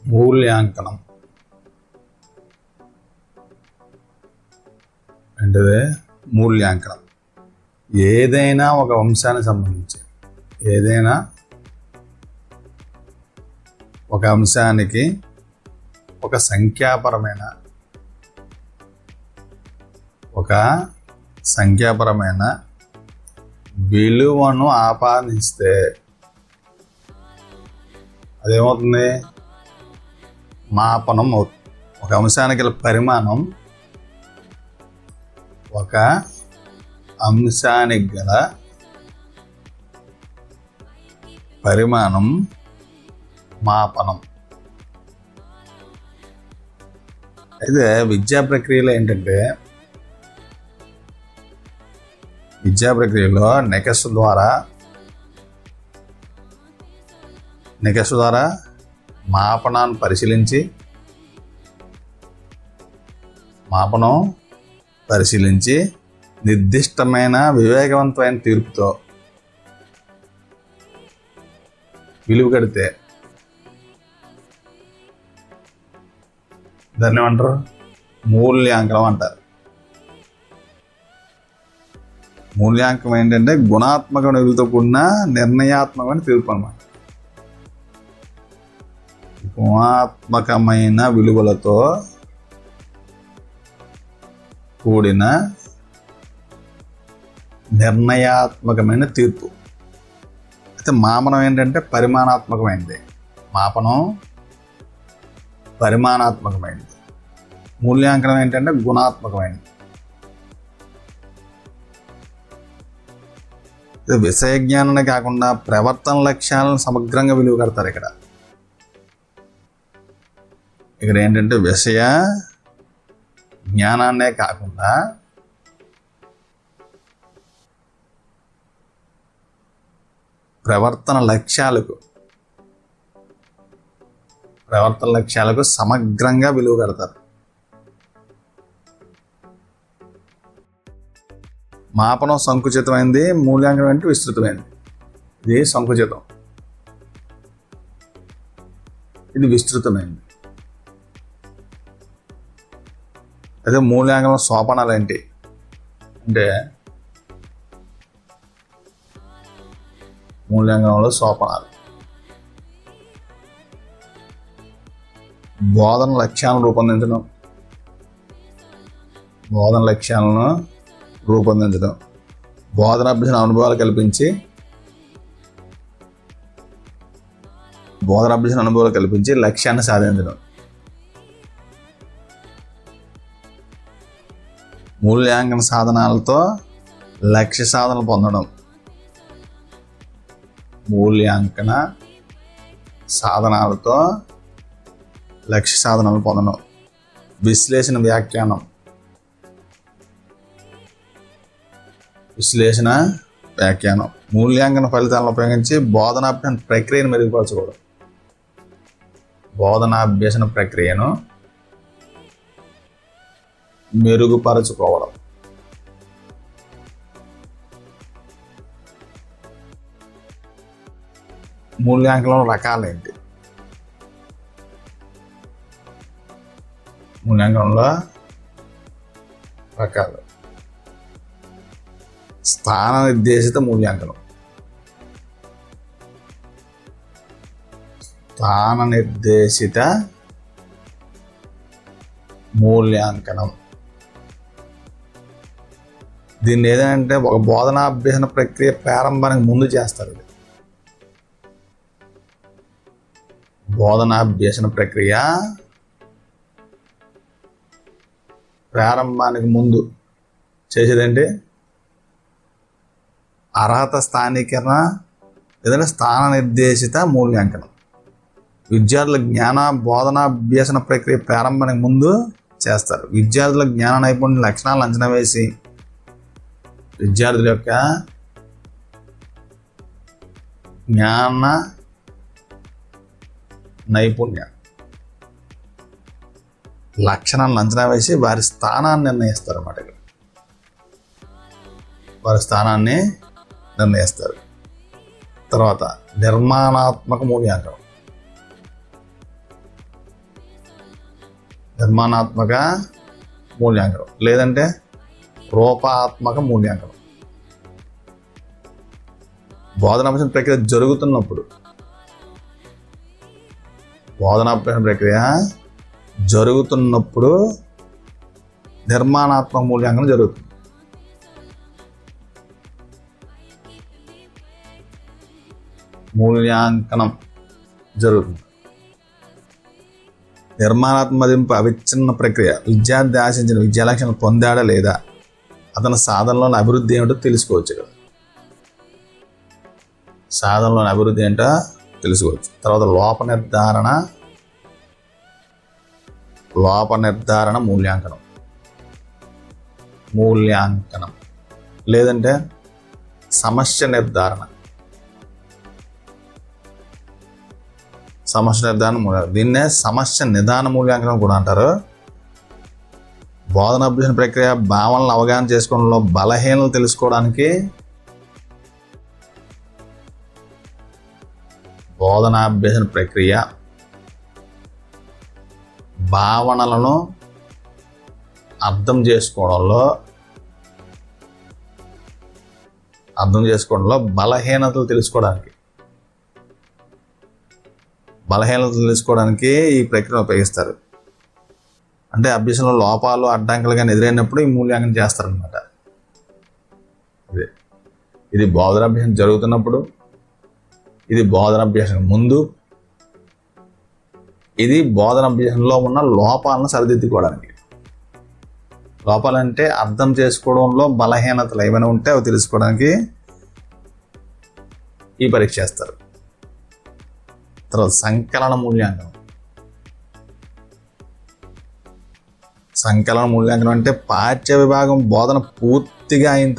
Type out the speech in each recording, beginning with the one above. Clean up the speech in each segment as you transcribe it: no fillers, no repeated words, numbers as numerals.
మూల్యాంకనం అంటే మూల్యాంకనం ఏదైనా ఒక అంశానికి సంబంధించి ఏదైనా ఒక అంశానికి ఒక సంఖ్యాపరమైన విలువను ఆపాదిస్తే అదేమవుతుంది? మాపనం అవుతుంది. ఒక అంశానికి గల పరిమాణం ఒక అంశానికి గల పరిమాణం మాపనం. అయితే విద్యా ప్రక్రియలో ఏంటంటే నెకస్ ద్వారా మాపనాన్ని పరిశీలించి నిర్దిష్టమైన వివేకవంతమైన తీర్పుతో విలువ కడితే దాన్ని ఏమంటారు? మూల్యాంకనం అంటారు. మూల్యాంకనం ఏంటంటే గుణాత్మక విలువతో కూడిన నిర్ణయాత్మకమైన తీర్పు అన్నమాట. గుణాత్మకమైన విలువలతో కూడిన నిర్ణయాత్మకమైన తీర్పు. అయితే మాపనం ఏంటంటే పరిమాణాత్మకమైనది. పరిమాణాత్మకమైనది. మూల్యాంకనం ఏంటంటే గుణాత్మకమైనది. విషయ జ్ఞానాన్ని కాకుండా ప్రవర్తన లక్ష్యాలను సమగ్రంగా విలువ కడతారు. ఇక్కడ ఏంటంటే విషయ జ్ఞానాన్నే కాకుండా ప్రవర్తన లక్ష్యాలకు సమగ్రంగా విలువ కడతారు. మాపనం సంకుచితమైంది, మూల్యాంకనం అంటే విస్తృతమైంది. ఇది సంకుచితం, ఇది విస్తృతమైంది. అదే మూల్యాంకనం సోపానాలు ఏంటి అంటే మూల్యాంకనంలో సోపానాలు బోధన లక్ష్యాలను రూపొందించడం, బోధనాభ్యసన అనుభవాలు కల్పించి లక్ష్యాన్ని సాధించడం. మూల్యాంకన సాధనాలతో లక్ష్య సాధనలు పొందడం. విశ్లేషణ వ్యాఖ్యానం మూల్యాంకన ఫలితాలను ఉపయోగించి బోధనాభ్యసన ప్రక్రియను మెరుగుపరచుకోవడం. మూల్యాంకనం రకాలేంటి? మూల్యాంకనంలో రకాలు. స్థాన నిర్దేశిత మూల్యాంకనం. దీన్ని ఏదంటే ఒక బోధనాభ్యసన ప్రక్రియ ప్రారంభానికి ముందు చేస్తారు. బోధనాభ్యసన ప్రక్రియ ప్రారంభానికి ముందు చేసేదేంటి? అర్హత స్థానీకరణ ఏదైనా స్థాన నిర్దేశిత మూల్యాంకనం. విద్యార్థుల బోధనాభ్యసన ప్రక్రియ ప్రారంభానికి ముందు చేస్తారు. విద్యార్థుల జ్ఞాన నైపుణ్య లక్షణాలను అంచనా వేసి విద్యార్థుల యొక్క జ్ఞాన నైపుణ్య లక్షణాలను అంచనా వేసి వారి స్థానాన్ని నిర్ణయిస్తారు అన్నమాట. తర్వాత నిర్మాణాత్మక మూల్యాంకనం. నిర్మాణాత్మక మూల్యాంకనం, లేదంటే రూపాత్మక మూల్యాంకనం. బోధనాభ్యాసన ప్రక్రియ జరుగుతున్నప్పుడు, బోధనాభ్యాసన ప్రక్రియ జరుగుతున్నప్పుడు నిర్మాణాత్మక మూల్యాంకనం జరుగుతుంది. మూల్యాంకనం జరుగుతుంది. నిర్మాణాత్మక మదింపు అవిచ్ఛిన్న ప్రక్రియ. విద్యార్థి ఆశించిన విద్యా లక్ష్యాలను పొందాడా లేదా, అతని సాధనలోని అభివృద్ధి ఏమిటో తెలుసుకోవచ్చు కదా. సాధనలోని అభివృద్ధి ఏంటో తెలుసుకోవచ్చు. తర్వాత లోప నిర్ధారణ మూల్యాంకనం, లేదంటే సమస్య నిర్ధారణ దీన్నే సమస్య నిదాన మూల్యాంకనం కూడా అంటారు. బోధనాభ్యాసన ప్రక్రియ భావనలను అవగాహన చేసుకోవడంలో బలహీనలు తెలుసుకోవడానికి బోధనాభ్యాసన ప్రక్రియ భావనలను అర్థం చేసుకోవడంలో బలహీనతలు తెలుసుకోవడానికి ఈ ప్రక్రియను ఉపయోగిస్తారు. అంటే అభ్యాసంలో లోపాలు అడ్డంకులు కానీ ఎదురైనప్పుడు ఈ మూల్యాంకనం చేస్తారనమాట. ఇది బోధనాభ్యాసం జరుగుతున్నప్పుడు, ఇది బోధనాభ్యాసం ముందు, ఇది బోధనాభ్యాసంలో ఉన్న లోపాలను సరిదిద్దుకోవడానికి. లోపాలంటే అర్థం చేసుకోవడంలో బలహీనతలు ఏమైనా ఉంటే అవి తెలుసుకోవడానికి ఈ పరీక్ష చేస్తారు. తర్వాత సంకలన మూల్యాంకనం అంటే పాఠ్య విభాగం బోధన పూర్తిగా అయిన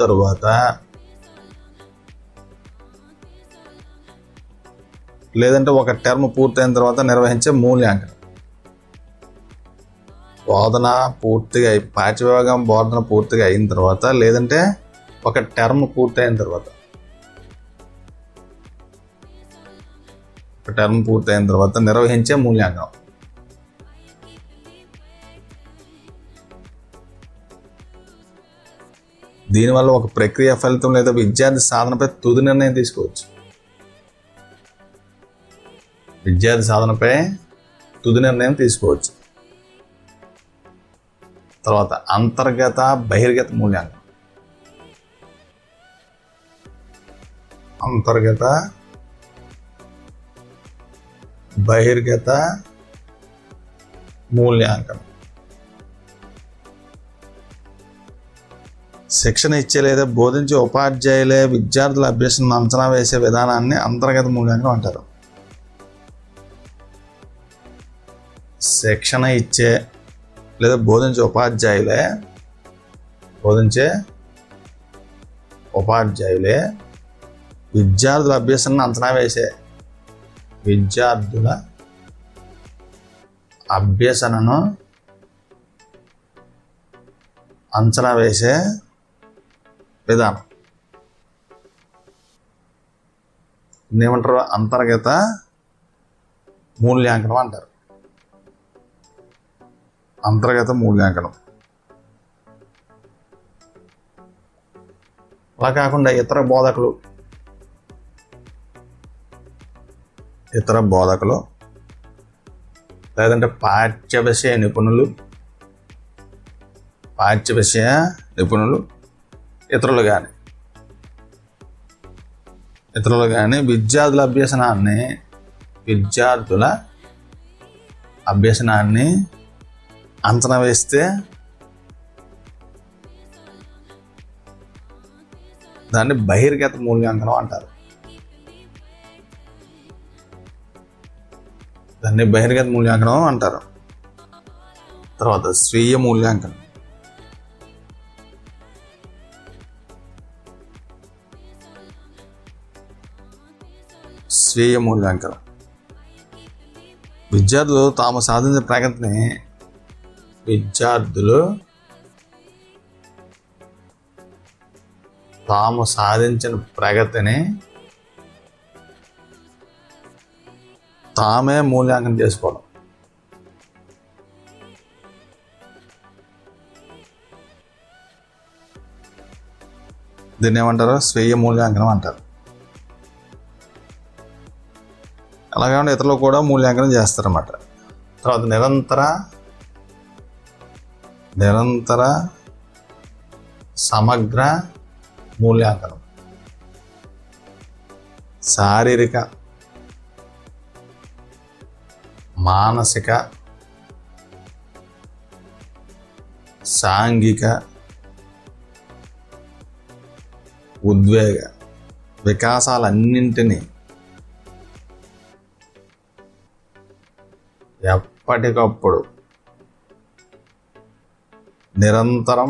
తరువాత లేదంటే ఒక టర్మ్ పూర్తయిన తర్వాత నిర్వహించే మూల్యాంకనం. పాఠ్య విభాగం బోధన పూర్తిగా అయిన తర్వాత, లేదంటే ఒక టర్మ్ పూర్తయిన తర్వాత నిర్వహించే మూల్యాంకనం. దీనివల్ల ఒక ప్రక్రియ ఫలితం లేదా విద్యార్థి సాధనపై తుది నిర్ణయం తీసుకోవచ్చు. తర్వాత అంతర్గత బహిర్గత మూల్యాంకనం. శిక్షణ ఇచ్చే లేదా బోధించే ఉపాధ్యాయులే విద్యార్థుల అభ్యాసం అంచనా వేసే విధానాన్ని అంతర్గత మూల్యాంకనం అంటారు. శిక్షణ ఇచ్చే లేదా బోధించే ఉపాధ్యాయులే విద్యార్థుల అభ్యాసాన్ని అంచనా వేసే విధానం ఏమంటారు? అంతర్గత మూల్యాంకనం అంటారు. అలా కాకుండా ఇతర బోధకులు లేదంటే పాఠ్య విషయ నిపుణులు ఇతరులు కానీ విద్యార్థుల అభ్యసనాన్ని అంచనా వేస్తే దాన్ని బహిర్గత మూల్యాంకనం అంటారు. తర్వాత స్వీయ మూల్యాంకనం. విద్యార్థులు తాము సాధించిన ప్రగతిని తామే మూల్యాంకనం చేసుకోవడం. దీన్ని ఏమంటారు? స్వీయ మూల్యాంకనం అంటారు. అలాగే ఇతరులు కూడా మూల్యాంకనం చేస్తారన్నమాట. తర్వాత నిరంతర సమగ్ర మూల్యాంకనం. శారీరక, మానసిక, సాంఘిక, ఉద్వేగ వికాసాలన్నింటినీ ఎప్పటికప్పుడు నిరంతరం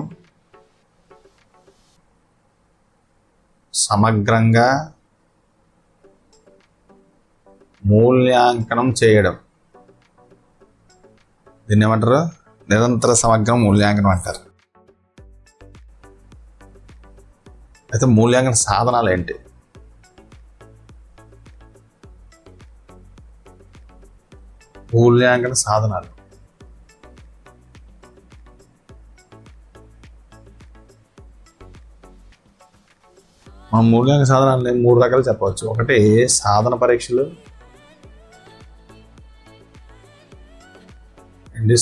సమగ్రంగా మూల్యాంకనం చేయడం. దీన్ని ఏమంటారు? నిరంతర సమగ్ర మూల్యాంకనం అంటారు. అయితే మూల్యాంకన సాధనాలు ఏంటి? మూల్యాంకన సాధనాలు మనం మూల్యాంకన సాధనాలని 3 రకాలు చెప్పవచ్చు. ఒకటి సాధన పరీక్షలు,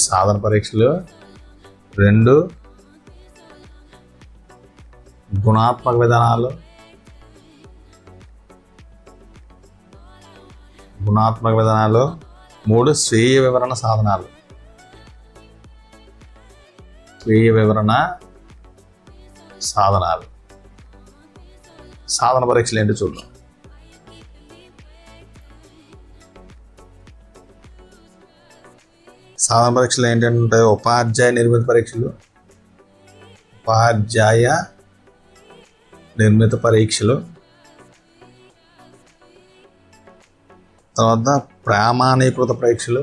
సాధన పరీక్షలు. 2 గుణాత్మక విధానాలు, గుణాత్మక విధానాలు. 3 స్వీయ వివరణ సాధనాలు, స్వీయ వివరణ సాధనాలు. సాధన పరీక్షలు ఏంటి చూద్దాం. సాధన పరీక్షలు ఏంటంటే ఉపాధ్యాయ నిర్మిత పరీక్షలు, ఉపాధ్యాయ నిర్మిత పరీక్షలు. తర్వాత ప్రామాణీకృత పరీక్షలు,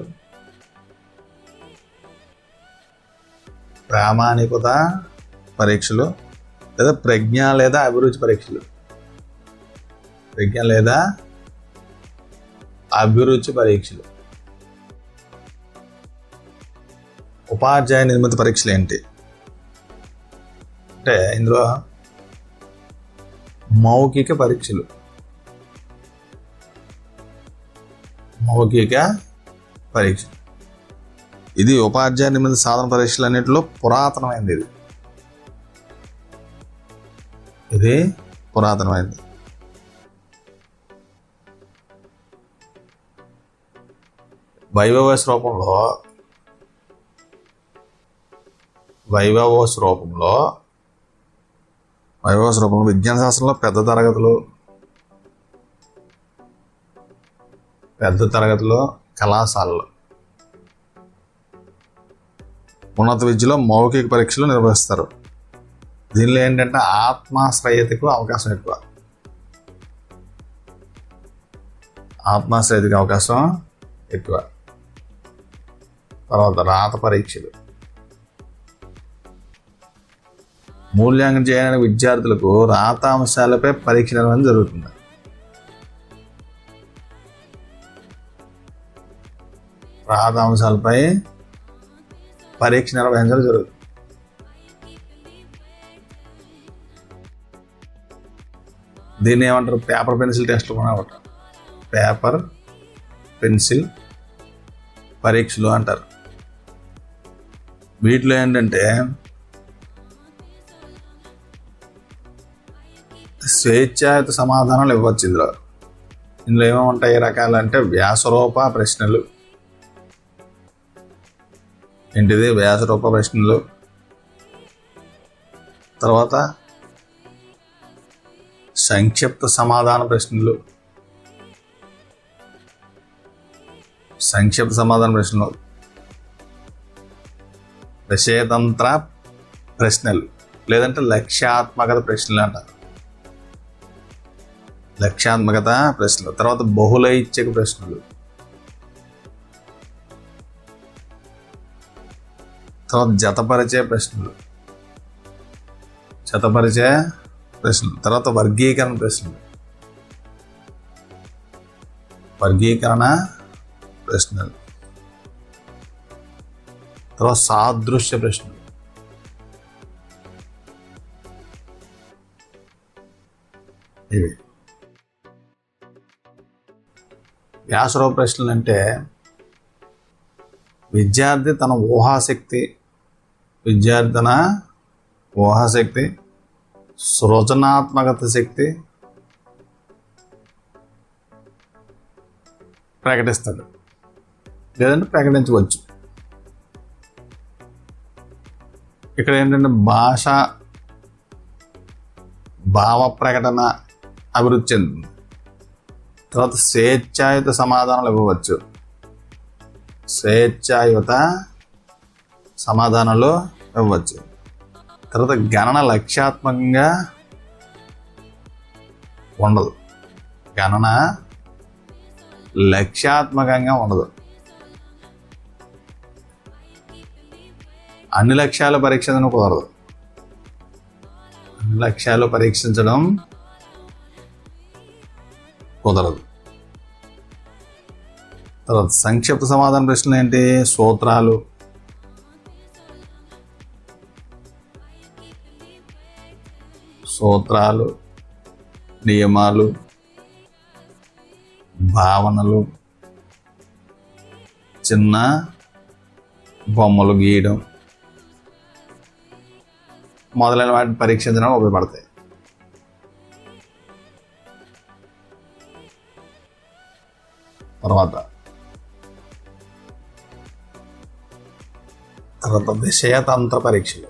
ప్రామాణీకృత పరీక్షలు. లేదా ప్రజ్ఞ లేదా అభిరుచి పరీక్షలు, ప్రజ్ఞ లేదా అభిరుచి పరీక్షలు. ఉపాధ్యాయ నిర్మిత పరీక్షలు ఏంటి అంటే ఇందులో మౌఖిక పరీక్షలు, మౌఖిక పరీక్షలు. ఇది ఉపాధ్యాయ నిర్మిత సాధన పరీక్షలు అన్నింటిలో పురాతనమైనది. ఇది పురాతనమైనది. వైభవ రూపంలో విజ్ఞాన శాస్త్రంలో పెద్ద తరగతిలో కళాశాలలో, ఉన్నత విద్యలో మౌఖిక పరీక్షలు నిర్వహిస్తారు. దీనిలో ఏంటంటే ఆత్మాశ్రయతకు అవకాశం ఎక్కువ. ఆత్మాశ్రయతకు అవకాశం ఎక్కువ. తర్వాత రాత పరీక్షలు. మూల్యాంకనం చేయడానికి విద్యార్థులకు రాత అంశాలపై పరీక్ష నిర్వహణ జరుగుతుంది. రాత అంశాలపై పరీక్ష నిర్వహించడం జరుగుతుంది. దీన్ని ఏమంటారు? పేపర్ పెన్సిల్ టెస్ట్లు కూడా ఉంటారు. పేపర్ పెన్సిల్ పరీక్షలు అంటారు. వీటిలో ఏంటంటే స్వేచ్ఛాయుత సమాధానాలు ఇవ్వచ్చు. ఇందులో ఏమేముంటాయి రకాలంటే వ్యాసరూప ప్రశ్నలు. ఏంటిది? వ్యాసరూప ప్రశ్నలు. తర్వాత సంక్షిప్త సమాధాన ప్రశ్నలు, సంక్షిప్త సమాధాన ప్రశ్నలు. విషయతంత్ర ప్రశ్నలు లేదంటే లక్ష్యాత్మకత ప్రశ్నలు అంటారు. లక్ష్యాత్మకత ప్రశ్నలు. తర్వాత బహుళైచ్ఛిక ప్రశ్నలు. తర్వాత జతపరిచే ప్రశ్నలు, జతపరిచే ప్రశ్నలు. తర్వాత వర్గీకరణ ప్రశ్నలు, వర్గీకరణ ప్రశ్నలు. తర్వాత సాదృశ్య ప్రశ్నలు. ఇవి వ్యాసరూప ప్రశ్నలు అంటే విద్యార్థి తన ఊహాశక్తి, సృజనాత్మకత శక్తి ప్రకటిస్తాడు, లేదంటే ప్రకటించవచ్చు. ఇక్కడ ఏంటంటే భావ ప్రకటన అభివృద్ధి చెందుతుంది. తర్వాత స్వేచ్ఛాయుత సమాధానాలు ఇవ్వవచ్చు. తర్వాత గణన లక్ష్యాత్మకంగా ఉండదు. అన్ని లక్ష్యాలు పరీక్షించడం కుదరదు. తర్వాత సంక్షిప్త సమాధాన ప్రశ్నలు ఏంటి? సూత్రాలు, నియమాలు, భావనలు, చిన్న బొమ్మలు గీయడం మొదలైన వాటిని పరీక్షించడానికి ఉపయోగపడతాయి. తర్వాత విషయతంత్ర పరీక్షలు,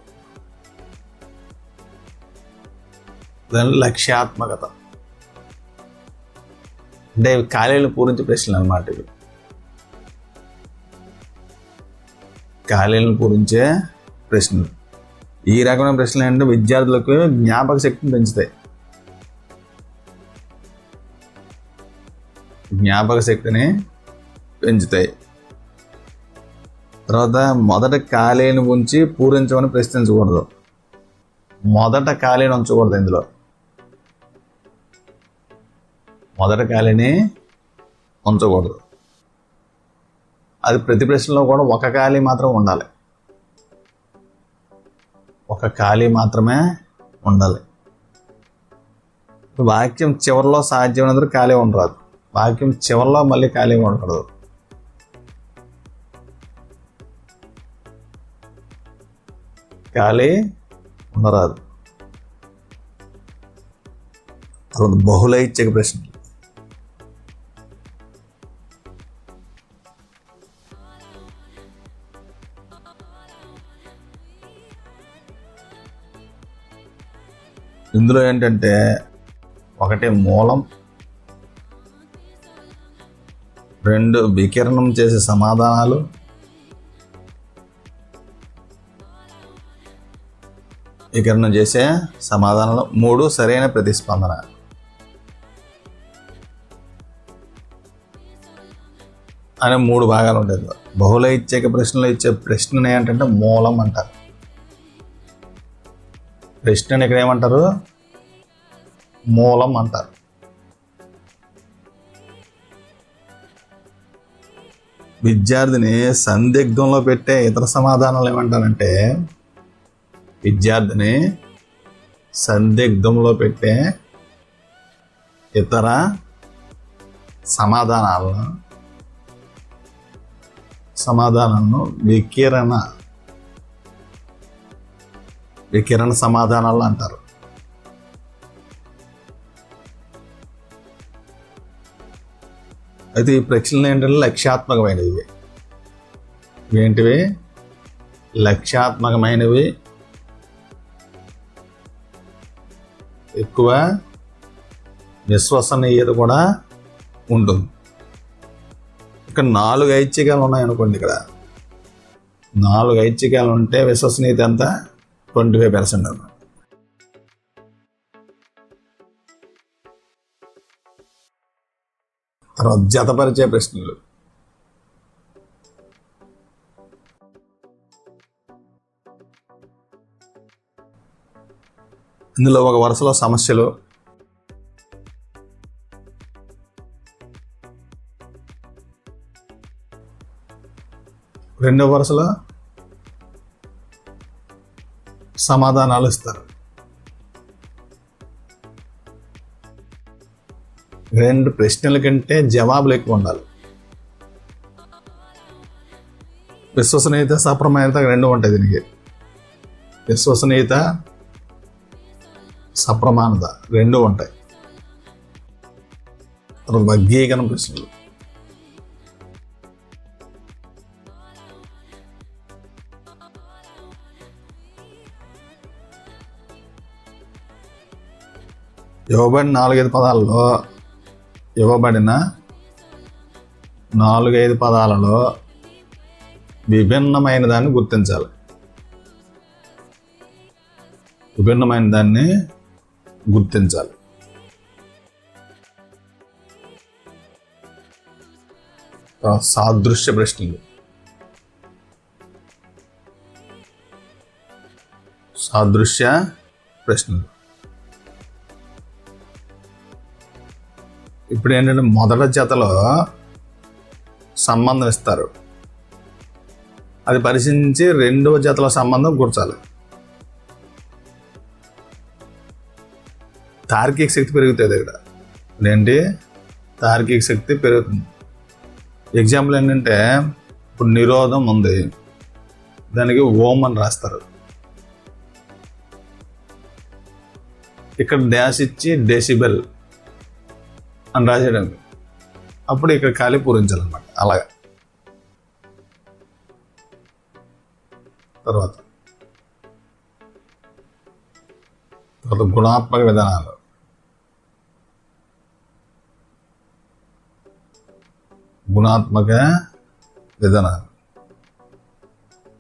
దాని లక్ష్యాత్మకత అంటే ఖాళీలు పూరించే ప్రశ్నలు అన్నమాట. ఇవి ఖాళీలను పూరించే ప్రశ్నలు. ఈ రకమైన ప్రశ్నలు ఏంటంటే విద్యార్థులకు జ్ఞాపక శక్తిని పెంచుతాయి. తర్వాత మొదట ఖాళీని ఉంచి పూరించమని ప్రశ్నించకూడదు. ఇందులో మొదట ఖాళీని ఉంచకూడదు. అది ప్రతి ప్రశ్నలో కూడా ఒక ఖాళీ మాత్రమే ఉండాలి. వాక్యం చివరిలో సాధ్యమైనందుకు ఖాళీ ఉండరాదు. వాక్యం చివరిలో మళ్ళీ ఖాళీ ఉండకూడదు. ఖాళీ ఉండరాదు. తర్వాత బహుళైచ్ఛిక ప్రశ్నలు. ఇందులో ఏంటంటే 1 మూలం, 2 వికిరణం చేసే సమాధానాలు, 3 సరైన ప్రతిస్పందన. అనే 3 భాగాలు ఉంటాయి. బహుళైచ్ఛిక ప్రశ్నలు ఇచ్చే ప్రశ్నను ఏంటంటే మూలం అంటారు. ప్రశ్నను ఇక్కడ ఏమంటారు? మూలం అంటారు. విద్యార్థిని సందిగ్ధంలో పెట్టే ఇతర సమాధానాలు ఏమంటారంటే ఇతర సమాధానాలను వికిరణ సమాధానాలు అంటారు. అయితే ఈ ప్రశ్నలు ఏంటంటే లక్ష్యాత్మకమైనవి. ఏంటివి? లక్ష్యాత్మకమైనవి, ఎక్కువ విశ్వసనీయత కూడా ఉంటుంది. ఇక్కడ 4 ఐచ్ఛికాలు ఉన్నాయనుకోండి. ఇక్కడ 4 ఐచ్ఛికాలు ఉంటే విశ్వసనీయత ఎంత? 25% అన్నమాట. తర్వాత జతపరిచే ప్రశ్నలు. ఇందులో ఒక వరుసలో సమస్యలు, రెండో వరుసలో సమాధానాలు ఇస్తారు. రెండు ప్రశ్నల కంటే జవాబులు ఎక్కువ ఉండాలి. విశ్వసనీయత, సప్రమాణత రెండు ఉంటాయి దీనికి. విశ్వసనీయత, సప్రమాణత రెండు ఉంటాయి. తర్వాత వర్గీకరణ ప్రశ్నలు. ఇవ్వబడిన 4-5 పదాలలో విభిన్నమైన దాన్ని గుర్తించాలి. విభిన్నమైన దాన్ని గుర్తించాలి. సాదృశ్య ప్రశ్నలు. సాదృశ్య ప్రశ్నలు ఇప్పుడు ఏంటంటే మొదటి జతలో సంబంధం ఇస్తారు, అది పరిశీలించి రెండవ జతలో సంబంధం కూర్చాలి. తార్కిక శక్తి పెరుగుతుంది ఇక్కడ. ఏంటి తార్కిక శక్తి పెరుగుతుంది. ఎగ్జాంపుల్ ఏంటంటే ఇప్పుడు నిరోధం ఉంది, దానికి ఓం అని రాస్తారు. ఇక్కడ డాష్ ఇచ్చి డెసిబెల్ అని రాసేయడానికి, అప్పుడు ఇక్కడ ఖాళీ పూరించాలన్నమాట. అలాగా తర్వాత గుణాత్మక విధానాలు. గుణాత్మక విధానాలు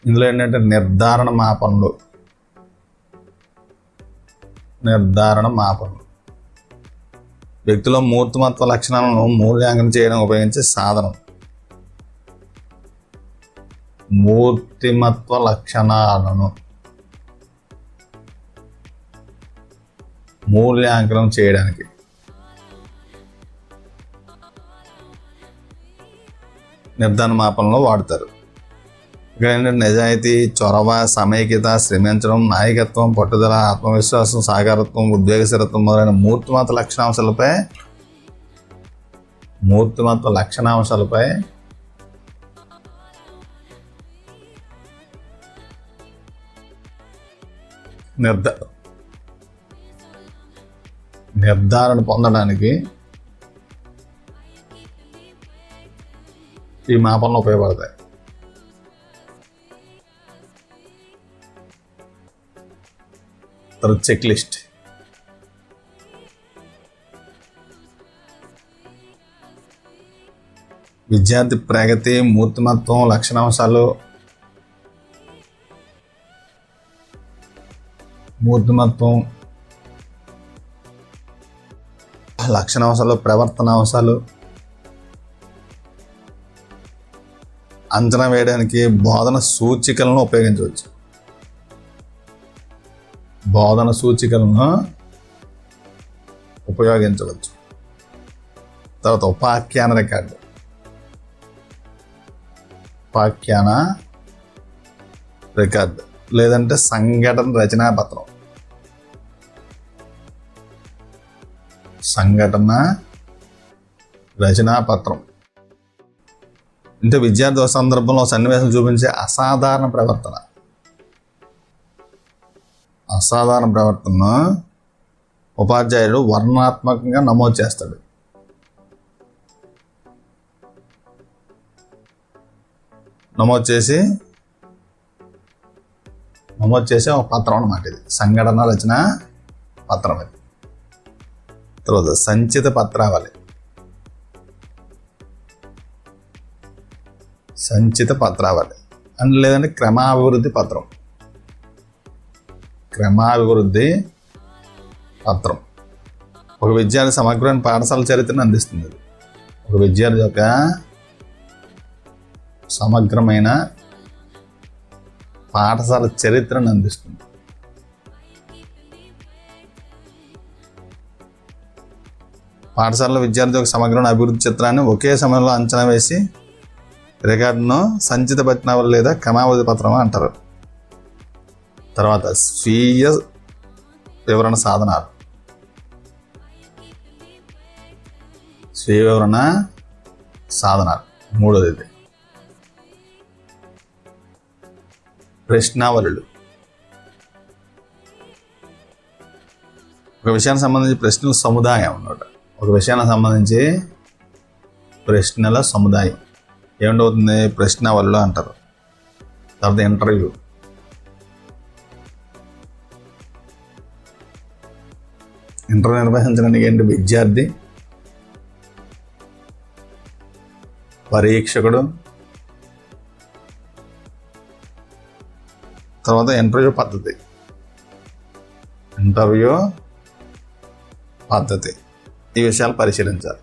ఇందులో ఏంటంటే నిర్ధారణ మాపనలు. వ్యక్తిలో మూర్తిమత్వ లక్షణాలను మూల్యాంకనం చేయడం ఉపయోగించే సాధనం. మూర్తిమత్వ లక్షణాలను మూల్యాంకనం చేయడానికి నిర్ధారణ మాపనలో వాడతారు. ఇక్కడ ఏంటంటే నిజాయితీ, చొరవ, సమైక్యత, శ్రమించడం, నాయకత్వం, పట్టుదల, ఆత్మవిశ్వాసం, సహకారత్వం, ఉద్వేగశీలత్వం మొదలైన మూర్తిమత్వ లక్షణాంశాలపై నిర్ధారణ పొందడానికి ఈ మాపనలు ఉపయోగపడతాయి. తర్వాత చెక్ లిస్ట్. విద్యార్థి ప్రగతి, మూర్తిమత్వం, లక్షణాంశాలు, ప్రవర్తనాంశాలు అంచనా వేయడానికి బోధన సూచికలను ఉపయోగించవచ్చు. తర్వాత ఉపాఖ్యాన రికార్డు. లేదంటే సంఘటన రచనా పత్రం. అంటే విద్యార్థి సందర్భంలో సన్నివేశం చూపించే అసాధారణ ప్రవర్తన ఉపాధ్యాయుడు వర్ణనాత్మకంగా నమోదు చేస్తాడు. నమోదు చేసే ఒక పత్రం అన్నమాట ఇది. సంఘటన రచన పత్రం ఇది. తర్వాత సంచిత పత్రావళి. అండ్ లేదంటే క్రమాభివృద్ధి పత్రం. ఒక విద్యార్థి సమగ్రమైన పాఠశాల చరిత్రను అందిస్తుంది. ఒక విద్యార్థి యొక్క సమగ్రమైన పాఠశాల చరిత్రను అందిస్తుంది. పాఠశాలలో విద్యార్థి యొక్క సమగ్రమైన అభివృద్ధి చిత్రాన్ని ఒకే సమయంలో అంచనా వేసి రికార్డును సంచిత పత్రాలు లేదా క్రమావధి పత్రం అంటారు. తర్వాత స్వీయ వివరణ సాధనాలు. స్వీయ వివరణ సాధనాలు మూడోది. ప్రశ్నావళులు. ఒక విషయానికి సంబంధించి ప్రశ్నల సముదాయం అన్నమాట. ఒక విషయానికి సంబంధించి ప్రశ్నల సముదాయం ఏమిటవుతుంది? ప్రశ్నావళులు అంటారు. తర్వాత ఇంటర్వ్యూ. ఇంటర్వ్యూ నిర్వహించడానికి ఏంటి? విద్యార్థి, పరీక్షకుడు, తర్వాత ఇంటర్వ్యూ పద్ధతి. ఈ విషయాలు పరిశీలించాలి.